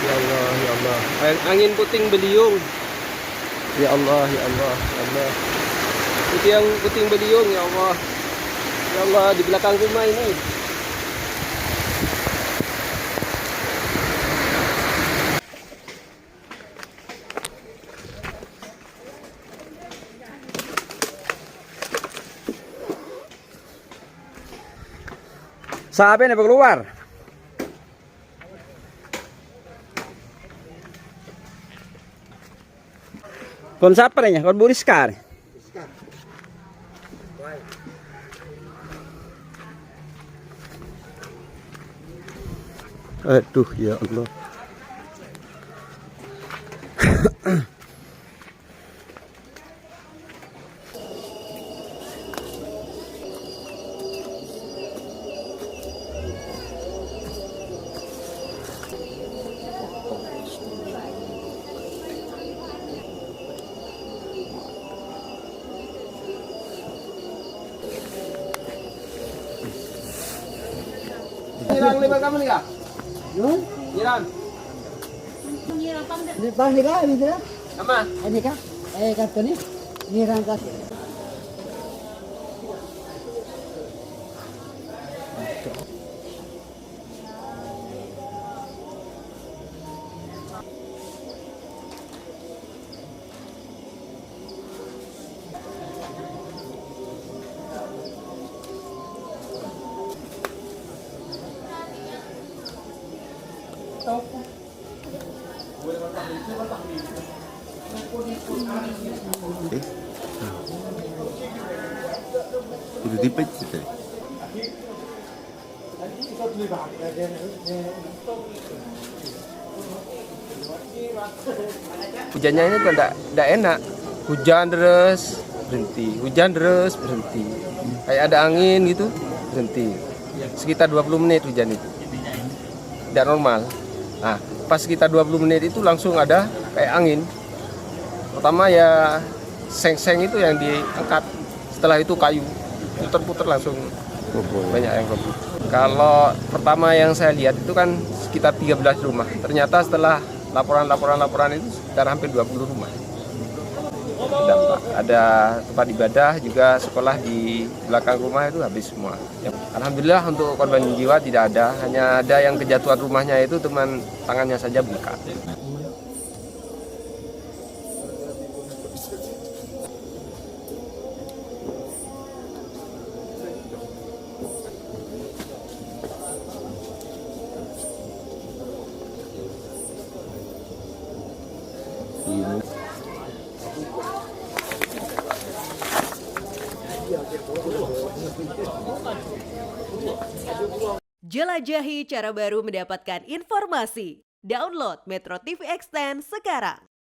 Ya Allah, ya Allah. Angin puting beliung. Ya Allah, ya Allah, ya Allah. Itu yang puting beliung, ya Allah. Ya Allah, di belakang rumah ini. Sabi na keluar. Kon siapa nih? Kon Bu Rizka. Aduh, ya Allah. Nyirang lima kamu nih kak? Nyirang. Di bang ni kah? Ini kah? Sama. Ini kah? Kata ni. Ni rangka. Udah dipecet ya? Hujannya ini tuh enggak enak. Hujan deras, berhenti. Hujan deras, berhenti. Kayak ada angin gitu, berhenti. Sekitar 20 menit hujan itu. Tidak normal. Nah, pas sekitar 20 menit itu langsung ada kayak angin. Pertama ya seng-seng itu yang diangkat. Setelah itu kayu puter-puter langsung banyak yang roboh. Kalau pertama yang saya lihat itu kan sekitar 13 rumah. Ternyata setelah laporan itu sekitar hampir 20 rumah. Dampak. Ada tempat ibadah juga sekolah di belakang rumah itu habis semua. Alhamdulillah untuk korban jiwa tidak ada, hanya ada yang kejatuhan rumahnya itu teman tangannya saja bengkak. Jelajahi cara baru mendapatkan informasi. Download Metro TV Extend sekarang.